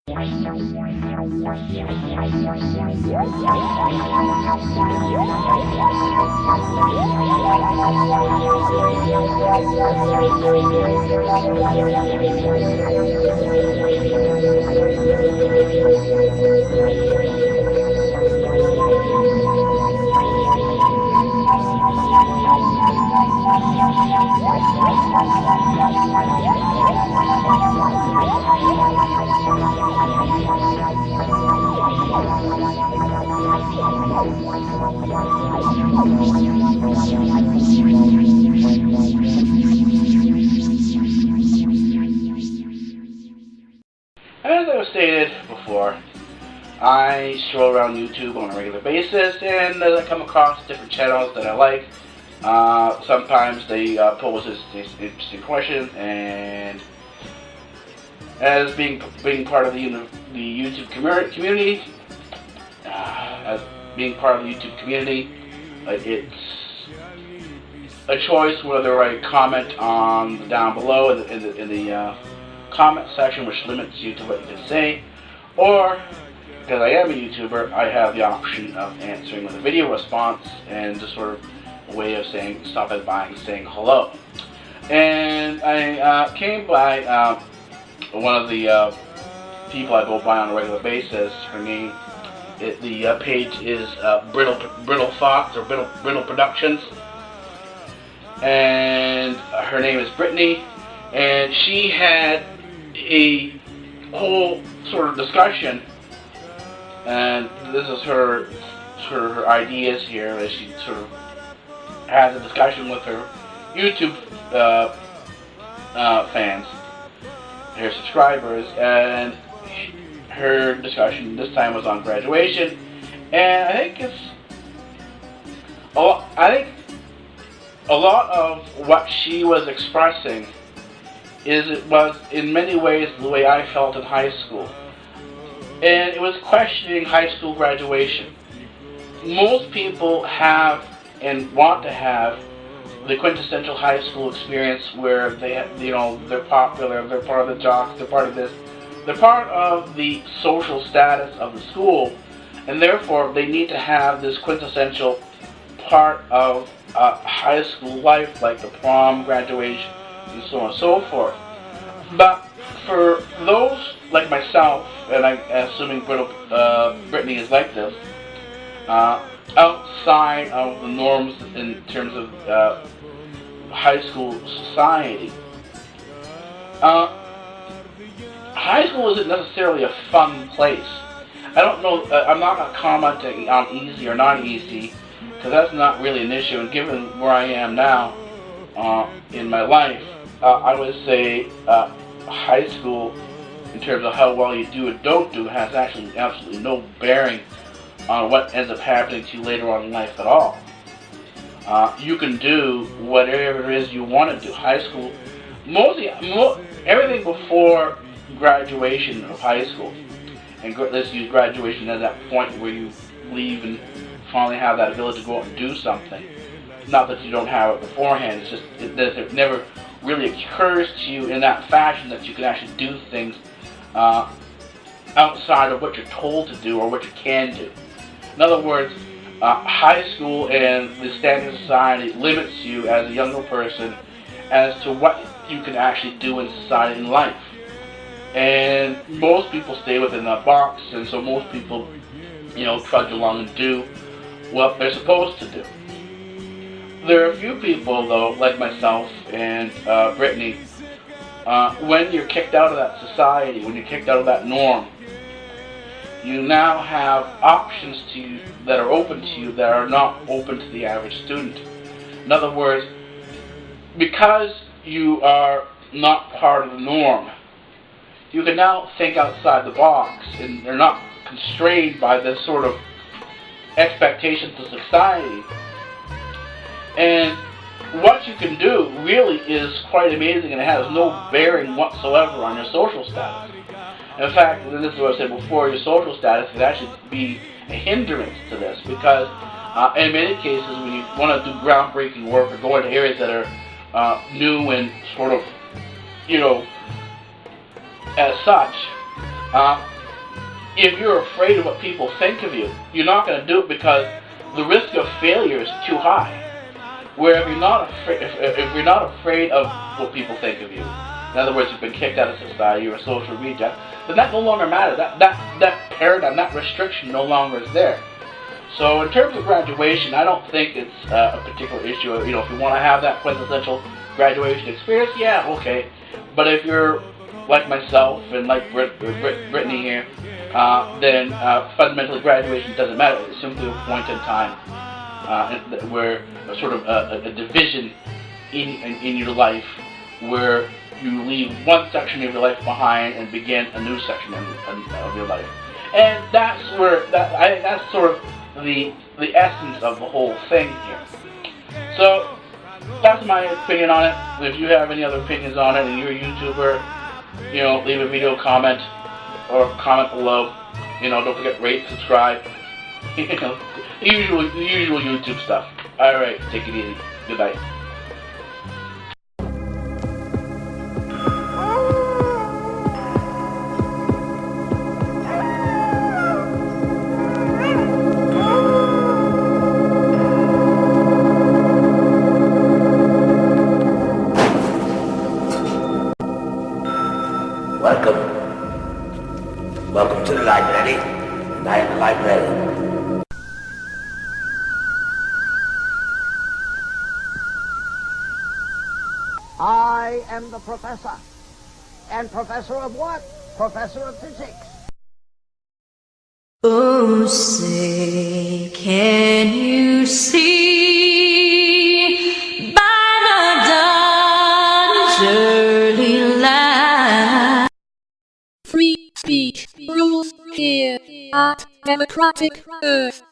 As I was stated before, I stroll around YouTube on a regular basis, and as I come across different channels that I like, sometimes they pose this interesting question, and as being part of the YouTube community, it's a choice whether I comment on down below in the comment section, which limits you to what you can say, or because I am a YouTuber, I have the option of answering with a video response and just sort of a way of stopping by and saying hello. And I came by one of the people I go by on a regular basis. Her name, the page is Brittle Thoughts or Brittle Productions, and her name is Brittany, and she had a whole sort of discussion, and this is her ideas here, as she sort of has a discussion with her YouTube fans, her subscribers, and her discussion this time was on graduation, and I think a lot of what she was expressing it was in many ways the way I felt in high school, and it was questioning high school graduation. Most people have and want to have the quintessential high school experience where they're popular, they're part of the jocks, they're part of this, they're part of the social status of the school, and therefore they need to have this quintessential part of high school life, like the prom, graduation, and so on and so forth. But for those like myself, and I'm assuming Brittany is like this, outside of the norms in terms of high school society, high school isn't necessarily a fun place. I don't know, I'm not commenting on easy or not easy, because that's not really an issue, and given where I am now in my life, I would say high school, in terms of how well you do or don't do, has actually absolutely no bearing on what ends up happening to you later on in life at all. You can do whatever it is you want to do. High school, everything before graduation of high school, and let's use graduation as that point where you leave and finally have that ability to go out and do something. Not that you don't have it beforehand, it's just it never really occurs to you in that fashion that you can actually do things outside of what you're told to do or what you can do. In other words, high school and the standard society limits you as a younger person as to what you can actually do in society and life. And most people stay within that box, and so most people, trudge along and do what they're supposed to do. There are a few people, though, like myself and Brittany, when you're kicked out of that society, when you're kicked out of that norm, you now have options to you that are open to you that are not open to the average student. In other words, because you are not part of the norm, you can now think outside the box, and they're not constrained by this sort of expectations of society. And what you can do really is quite amazing, and it has no bearing whatsoever on your social status. In fact, this is what I said before, your social status could actually be a hindrance to this, because in many cases when you want to do groundbreaking work or go into areas that are new and sort of, as such, if you're afraid of what people think of you, you're not going to do it because the risk of failure is too high. Where if you're not afraid of what people think of you, in other words, you've been kicked out of society, you're a social reject, then that no longer matters. That paradigm, that restriction no longer is there. So in terms of graduation, I don't think it's a particular issue. You know, if you want to have that quintessential graduation experience, yeah, okay. But if you're like myself and like Brittany here, then fundamentally graduation doesn't matter. It's simply a point in time where sort of a division in your life where you leave one section of your life behind and begin a new section of your life. And that's where that's sort of the essence of the whole thing here. So that's my opinion on it. If you have any other opinions on it and you're a YouTuber, you know, leave a video comment or comment below. You know, don't forget rate, subscribe. You know, the usual YouTube stuff. Alright, take it easy. Good night. Welcome to the library, and I am the librarian. I am the professor. And professor of what? Professor of physics. Oh, say, can you see by the dawn's early light? Free speech rules here at Democratic Earth.